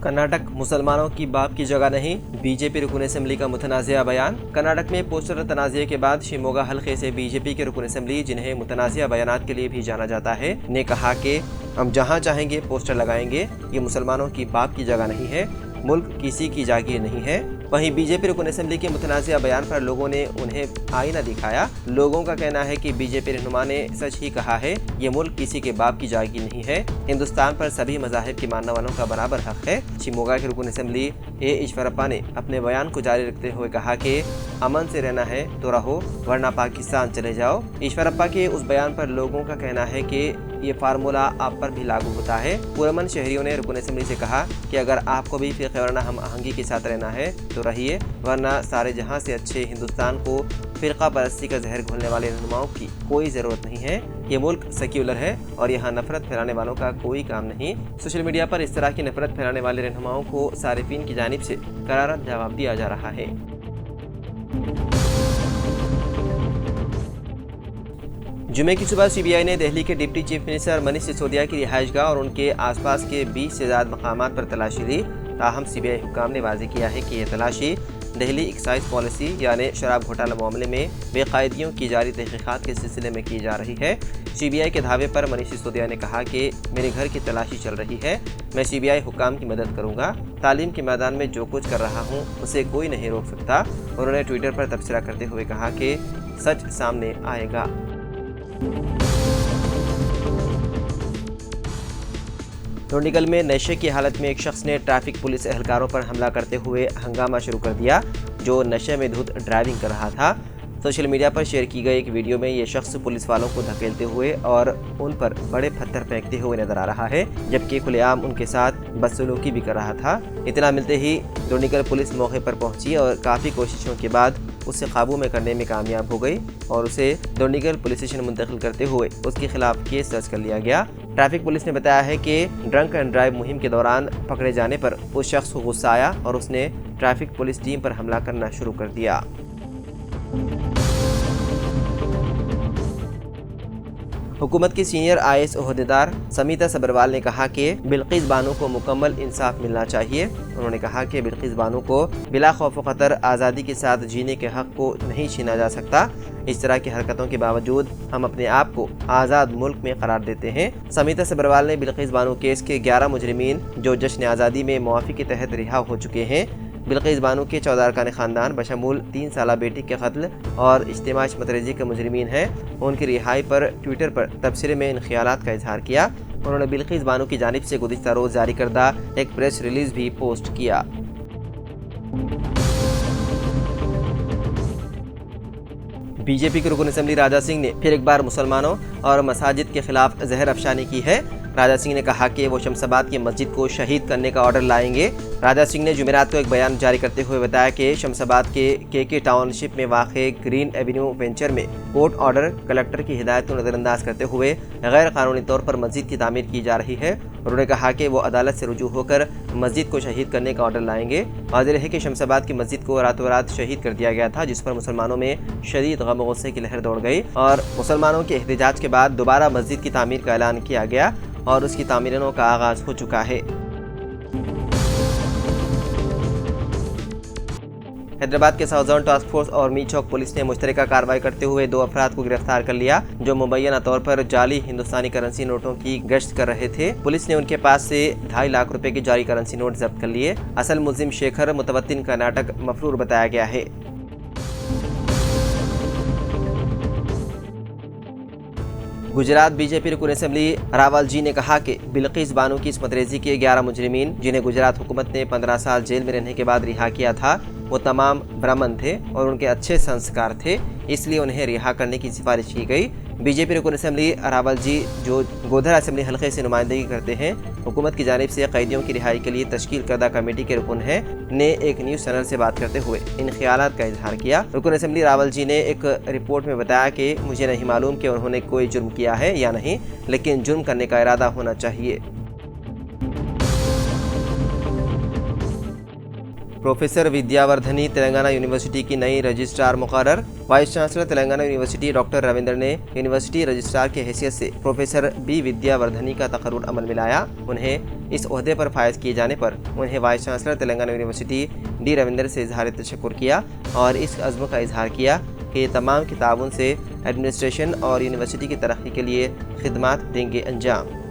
कर्नाटक मुसलमानों की बाप की जगह नहीं, बीजेपी रुकन असेंबली का मुतनाज़िया बयान। कर्नाटक में पोस्टर तनाज़े के बाद शिमोगा हल्के से बीजेपी के रुकन असेंबली, जिन्हें मुतनाज़िया बयानात के लिए भी जाना जाता है, ने कहा कि हम जहां चाहेंगे पोस्टर लगाएंगे। ये मुसलमानों की बाप की जगह नहीं है, मुल्क किसी की जागीर नहीं है। वहीं बीजेपी रुकन असेंबली के मुतनाज़िया बयान पर लोगों ने उन्हें आईना दिखाया। लोगों का कहना है कि बीजेपी रहनुमा ने सच ही कहा है, ये मुल्क किसी के बाप की जागीर नहीं है। हिंदुस्तान पर सभी मज़ाहिब के मानने वालों का बराबर हक है। शिमोगा के रुकन असेंबली ए ईश्वरप्पा ने अपने बयान को जारी रखते हुए कहा कि अमन से रहना है तो रहो, वरना पाकिस्तान चले जाओ। ईश्वरप्पा के उस बयान पर लोगों का कहना है कि ये फार्मूला आप पर भी लागू होता है। पुरअमन शहरियों ने रुकन असेंबली से कहा कि अगर आपको भी फिर वरना हम आहंगी के साथ रहना है तो रहिए, वरना सारे जहां से अच्छे हिंदुस्तान को फिरका परस्ती का जहर घोलने वाले रहनुमाओं की कोई ज़रूरत नहीं है। ये मुल्क सेक्युलर है और यहाँ नफरत फैलाने वालों का कोई काम नहीं। सोशल मीडिया पर इस तरह की नफरत फैलाने वाले रहनुमाओं को सारिफीन की जानिब से करारा जवाब दिया जा रहा है। जुमे की सुबह सीबीआई ने दिल्ली के deputy chief minister Manish Sisodia की रिहाइशगाह और उनके आसपास के 20 से ज़्यादा मकामात पर तलाशी ली। ताहम सीबीआई हुक्काम ने वाज़ेह किया है कि यह तलाशी दिल्ली एक्साइज पॉलिसी यानी शराब घोटाला मामले में बेकायदियों की जारी तहकीकात के सिलसिले में की जा रही है। सीबीआई के दावे पर मनीष सिसोदिया ने कहा कि मेरे घर की तलाशी चल रही है, मैं सीबीआई हुक्काम की मदद करूंगा। तालीम के मैदान में जो कुछ कर रहा हूं उसे कोई नहीं रोक सकता। उन्होंने ट्विटर पर तबसरा करते हुए कहा कि सच सामने आएगा। डोंडीगल में नशे की हालत में एक शख्स ने ट्रैफिक पुलिस एहलकारों पर हमला करते हुए हंगामा शुरू कर दिया, जो नशे में धुत ड्राइविंग कर रहा था। सोशल मीडिया पर शेयर की गई एक वीडियो में ये शख्स पुलिस वालों को धकेलते हुए और उन पर बड़े पत्थर फेंकते हुए नजर आ रहा है, जबकि खुलेआम उनके साथ बदसलूकी भी कर रहा था। इतना मिलते ही डोंडीगल पुलिस मौके पर पहुंची और काफ़ी कोशिशों के बाद उसे काबू में करने में कामयाब हो गई और उसे डोंडीगल पुलिस स्टेशन मुंतकिल करते हुए उसके खिलाफ केस दर्ज कर लिया गया। ट्रैफिक पुलिस ने बताया है कि ड्रंक एंड ड्राइव मुहिम के दौरान पकड़े जाने पर उस शख्स को गुस्सा आया और उसने ट्रैफिक पुलिस टीम पर हमला करना शुरू कर दिया। हुकूमत की सीनियर IAS ओहदेदार समीता सबरवाल ने कहा कि बिल्किस बानो को मुकम्मल इंसाफ मिलना चाहिए। उन्होंने कहा कि बिल्किस बानो को बिला खौफ खतर आज़ादी के साथ जीने के हक को नहीं छीना जा सकता। इस तरह की हरकतों के बावजूद हम अपने आप को आज़ाद मुल्क में करार देते हैं। समीता सबरवाल ने बिल्किस बानो केस के 11 मुजरिमीन जो जश्न आज़ादी में मुआफ़ी के तहत रिहा हो चुके हैं, बिल्किस बानो के 14 अरकान ख़ानदान बशमूल 3 साला बेटी के कत्ल और इज्तिमा मतरेजी के मुजरिमीन हैं, उनकी रिहाई पर ट्विटर पर तबसरे में इन ख्यालात का इजहार किया। उन्होंने बिल्किस बानो की जानिब से गुज़िश्ता रोज़ जारी करदा एक प्रेस रिलीज़ भी पोस्ट किया। बीजेपी के रुकन असेंबली राजा सिंह ने फिर एक बार मुसलमानों और मसाजिद के खिलाफ जहर अफशानी की है। राजा सिंह ने कहा कि वो शमशाबाद की मस्जिद को शहीद करने का ऑर्डर लाएंगे। राजा सिंह ने जुमेरात को एक बयान जारी करते हुए बताया कि शमशाबाद के के टाउनशिप में वाक़े ग्रीन एवेन्यू वेंचर में कोर्ट ऑर्डर कलेक्टर की हिदायत को नज़रअंदाज करते हुए गैर कानूनी तौर पर मस्जिद की तामीर की जा रही है। उन्होंने कहा कि वो अदालत से रुजू होकर मस्जिद को शहीद करने का ऑर्डर लाएंगे। वाज़ेह है कि शमशाबाद की मस्जिद को रातों रात शहीद कर दिया गया था, जिस पर मुसलमानों में शदीद गम गुस्से की लहर दौड़ गई और मुसलमानों के एहतजाज के बाद दोबारा मस्जिद की तामीर का ऐलान किया गया और उसकी तामीरों का आगाज़ हो चुका है। हैदराबाद के साउथ जोन टास्क फोर्स और मी चौक पुलिस ने मुश्तरका कार्रवाई करते हुए 2 अफराद को गिरफ्तार कर लिया, जो मुबैना तौर पर जाली हिंदुस्तानी करेंसी नोटों की गश्त कर रहे थे। पुलिस ने उनके पास से 2.5 लाख रुपए के जाली करेंसी नोट जब्त कर लिए। असल मुल्जिम शेखर मुतवत्तिन कर्नाटक मफरूर बताया गया है। गुजरात बीजेपी रुकन असेंबली रावल जी ने कहा कि बिल्किस बानो की मतरेजी के 11 मुजरिमीन, जिन्हें गुजरात हुकूमत ने 15 साल जेल में रहने के बाद रिहा किया था, वो तमाम ब्राह्मण थे और उनके अच्छे संस्कार थे, इसलिए उन्हें रिहा करने की सिफारिश की गई। बीजेपी रुकन असेंबली रावल जी, जो गोधरा असेंबली हल्के से नुमाइंदगी करते हैं, हुकूमत की जानिब से कैदियों की रिहाई के लिए तश्कील करदा कमेटी के रुकन हैं, ने एक न्यूज़ चैनल से बात करते हुए इन ख्यालात का इजहार किया। रुकन असेंबली रावल जी ने एक रिपोर्ट में बताया कि मुझे नहीं मालूम कि उन्होंने कोई जुर्म किया है या नहीं, लेकिन जुर्म करने का इरादा होना चाहिए। प्रोफेसर विद्यावर्धनी तेलंगाना यूनिवर्सिटी की नई रजिस्ट्रार मुकर्रर। Vice chancellor Telangana university doctor Ravindra ने यूनिवर्सिटी रजिस्ट्रार की हैसियत से प्रोफेसर बी विद्यावर्धनी का तकर्रुर अमल में लाया। उन्हें इस ओहदे पर फायज किए जाने पर उन्हें vice chancellor Telangana university D Ravindra से इजहार तशक्कुर किया और इस अज़्म का इजहार किया कि ये तमाम किताबों से एडमिनिस्ट्रेशन और यूनिवर्सिटी की तरक्की के लिए खिदमात देंगे अंजाम।